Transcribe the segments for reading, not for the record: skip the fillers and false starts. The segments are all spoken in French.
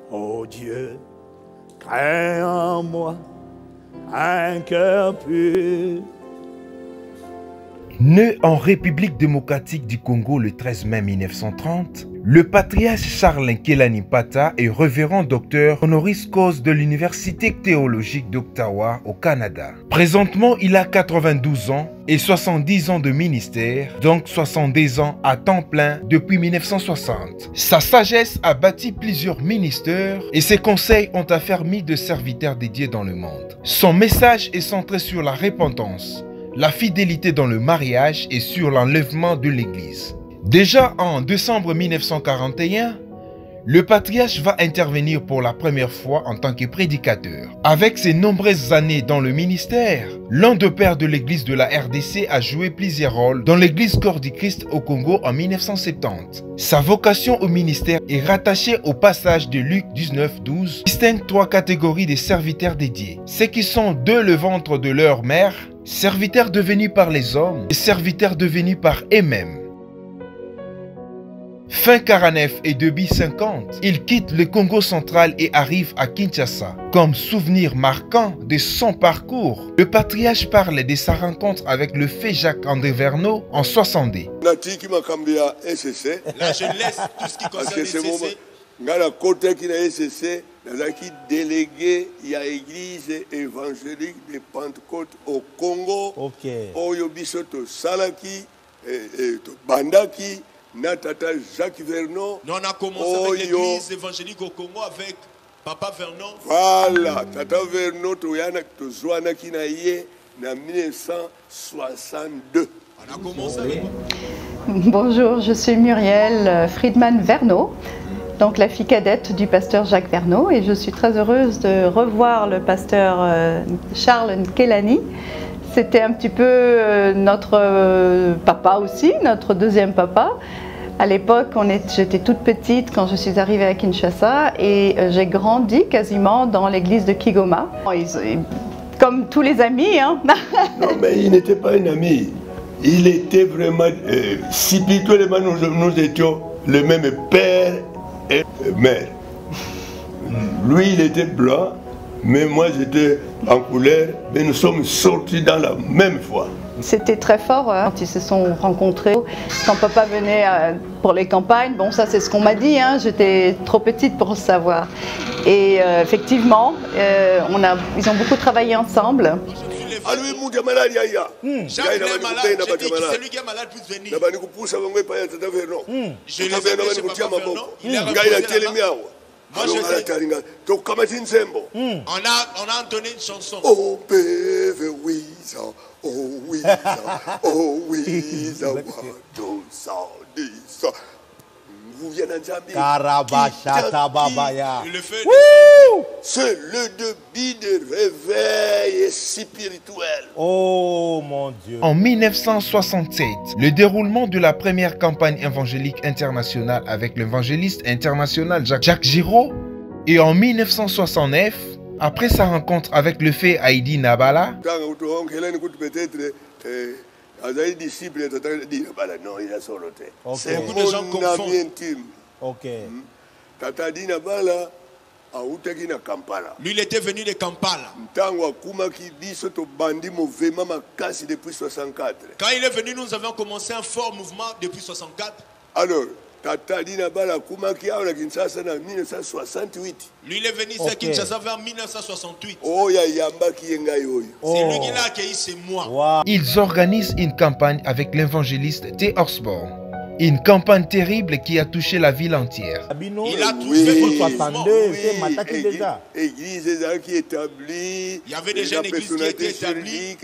Ô Dieu, crée en moi un cœur pur. Né en République démocratique du Congo le 13 mai 1930, le patriarche Charles Nkelani Pata est révérend docteur honoris causa de l'Université théologique d'Ottawa au Canada. Présentement, il a 92 ans et 70 ans de ministère, donc 70 ans à temps plein depuis 1960. Sa sagesse a bâti plusieurs ministères et ses conseils ont affermi de serviteurs dédiés dans le monde. Son message est centré sur la repentance, la fidélité dans le mariage et sur l'enlèvement de l'Église. Déjà en décembre 1941, le patriarche va intervenir pour la première fois en tant que prédicateur. Avec ses nombreuses années dans le ministère, l'un des pères de l'Église de la RDC a joué plusieurs rôles dans l'Église Corps du Christ au Congo en 1970. Sa vocation au ministère est rattachée au passage de Luc 19:12, distingue trois catégories de serviteurs dédiés. Ceux qui sont de le ventre de leur mère, serviteurs devenus par les hommes et serviteurs devenus par eux-mêmes. Fin 49 et début 50, il quitte le Congo central et arrive à Kinshasa. Comme souvenir marquant de son parcours, le patriarche parle de sa rencontre avec le feu Jacques-André Verneau en 60. Là, je laisse tout ce qui concerne SCC. Ngala côté qui na SCC, nazaki délégué ya église évangélique de Pentecôte au Congo. OK. Oyo biso to salaki to bandaki na tata Jacques Vernon. Nous on a commencé avec l'église évangélique au Congo avec papa Vernon. Voilà, tata Vernon to yana to zwana ki na ye na 1962. On a commencé avec... Bonjour, je suis Muriel Friedman Verneau, donc la fille cadette du pasteur Jacques Verneau, et je suis très heureuse de revoir le pasteur Charles Nkelani. C'était un petit peu notre papa aussi, notre deuxième papa. À l'époque, j'étais toute petite quand je suis arrivée à Kinshasa et j'ai grandi quasiment dans l'église de Kigoma. Comme tous les amis, hein. Non, mais il n'était pas un ami. Il était vraiment spirituellement, nous étions le même père et mère. Lui, il était blanc, mais moi, j'étais en couleur, mais nous sommes sortis dans la même foi. C'était très fort hein, quand ils se sont rencontrés. Quand papa venait pour les campagnes, bon ça c'est ce qu'on m'a dit, hein, j'étais trop petite pour le savoir. Et effectivement, ils ont beaucoup travaillé ensemble. Jacques est malade, j'ai dit que celui qui est malade puisse venir. Je l'ai fait chez papa Vernon, il est revenu. Moi je sais. On a entonné une chanson. Oh baby Wiza, oh Wiza, oh Wiza, vous venez d'Amérique. Karabachata Babaya. C'est le début de réveil spirituel. Oh mon Dieu. En 1967, le déroulement de la première campagne évangélique internationale avec l'évangéliste international Jacques Giraud, et en 1969, après sa rencontre avec le feu Heidi Nabala, c'est mon ami intime. Lui, il était venu de Kampala. Quand il est venu, nous avions commencé un fort mouvement depuis 64. Alors, lui, il est venu à Kinshasa vers 1968. C'est lui qui l'a accueilli, c'est moi. Wow. Ils organisent une campagne avec l'évangéliste T. Osborne. Une campagne terrible qui a touché la ville entière. Il a touché il y avait déjà une église qui était établie.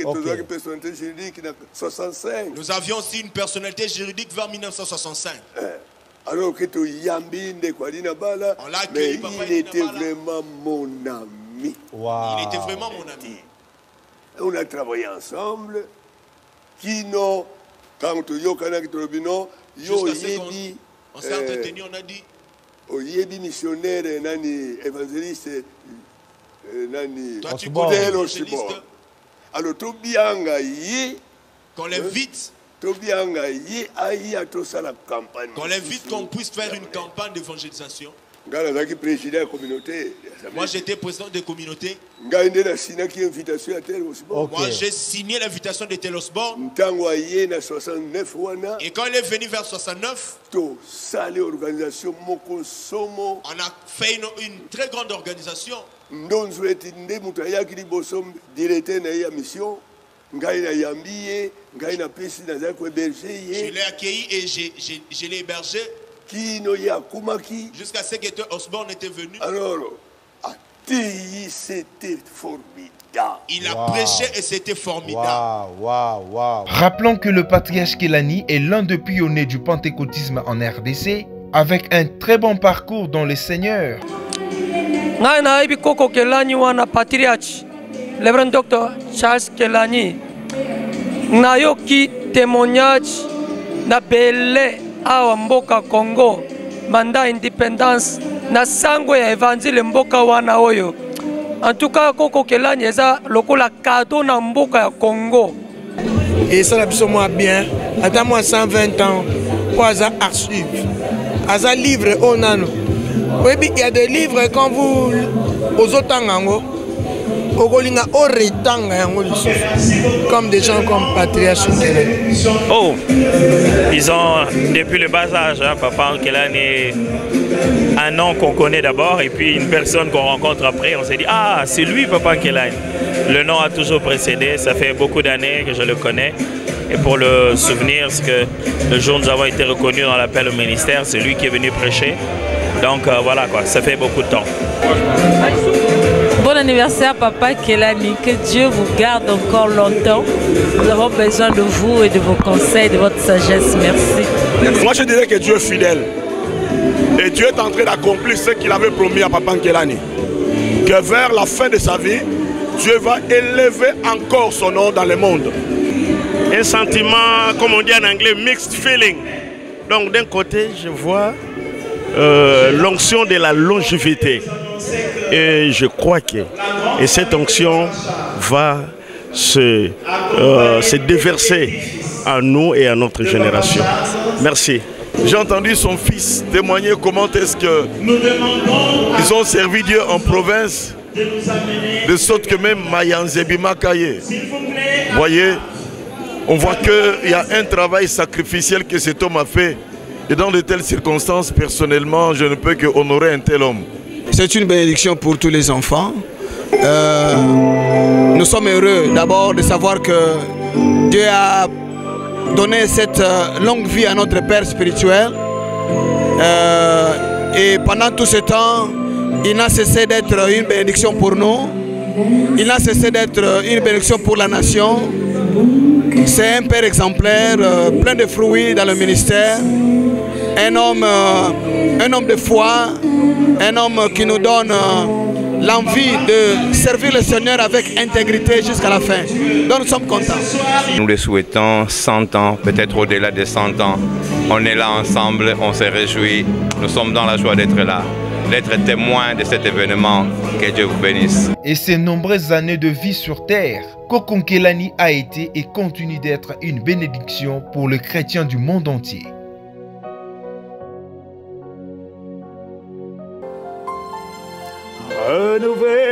Nous avions aussi une personnalité juridique vers 1965. Alors que on l'a accueilli, mais il était vraiment mon ami. Wow. Il était vraiment mon ami. On a travaillé ensemble. Kino, quand jusqu'à ce qu'on s'est entretenu, on a dit. Oyebi missionnaire nani évangéliste nani. Toi tu connais l'évangéliste. Alors Tobianga yi. Qu'on l'invite. Tobianga yi ayi atosa la campagne. Qu'on l'invite qu'on puisse faire une campagne d'évangélisation. Moi, j'étais président de communauté. Ok. Moi, j'ai signé l'invitation de Telosborn. Et quand il est venu vers 69, on a fait une très grande organisation. Je l'ai accueilli et je l'ai hébergé jusqu'à ce que Osborne était venu. Alors, c'était formidable. Il a prêché et c'était formidable. Wow. Rappelons que le patriarche Kelani est l'un des pionniers du pentecôtisme en RDC, avec un très bon parcours dans le Seigneur. Ngai Koko Kelani wana patriarche, Reverend Dr. Charles Kelani. Nayoki témoignage na bele awa mboka Congo, manda indépendance na sango ya évangile mboka wana oyo. En tout cas, Koko Kelani eza lokola cadeau na mboka ya Congo. Et ça, absolument bien. Attends moi 120 ans, pour Aza archive. Aza livre, oh nano. Oui, il y a des livres quand vous aux autres comme des gens comme Patriarche Kelani. Oh, ils ont depuis le bas âge, hein, Papa Kelani est un nom qu'on connaît d'abord et puis une personne qu'on rencontre après, on s'est dit ah c'est lui Papa Kelani. Le nom a toujours précédé, ça fait beaucoup d'années que je le connais. Et pour le souvenir, c'est que le jour où nous avons été reconnus dans l'appel au ministère, c'est lui qui est venu prêcher. Donc voilà quoi, ça fait beaucoup de temps. Bon anniversaire Papa Kelani, que Dieu vous garde encore longtemps. Nous avons besoin de vous et de vos conseils, de votre sagesse. Merci. Moi je dirais que Dieu est fidèle. Et Dieu est en train d'accomplir ce qu'il avait promis à Papa Kelani. Que vers la fin de sa vie, Dieu va élever encore son nom dans le monde. Un sentiment, comme on dit en anglais, mixed feeling. Donc d'un côté, je vois l'onction de la longévité. Et je crois que cette onction va se déverser à nous et à notre génération. Merci. J'ai entendu son fils témoigner comment est-ce qu'ils ont servi Dieu en province, de sorte que même Mayanzebima Kaye. Vous voyez, on voit qu'il y a un travail sacrificiel que cet homme a fait. Et dans de telles circonstances, personnellement, je ne peux que honorer un tel homme. C'est une bénédiction pour tous les enfants. Nous sommes heureux d'abord de savoir que Dieu a donné cette longue vie à notre Père spirituel. Et pendant tout ce temps, il n'a cessé d'être une bénédiction pour nous. Il n'a cessé d'être une bénédiction pour la nation. C'est un père exemplaire, plein de fruits dans le ministère. Un homme de foi, un homme qui nous donne l'envie de servir le Seigneur avec intégrité jusqu'à la fin. Donc nous sommes contents. Nous le souhaitons 100 ans, peut-être au-delà de 100 ans. On est là ensemble, on se réjouit. Nous sommes dans la joie d'être là, d'être témoins de cet événement. Que Dieu vous bénisse. Et ces nombreuses années de vie sur terre, Koko Kelani a été et continue d'être une bénédiction pour les chrétiens du monde entier. Renouvelé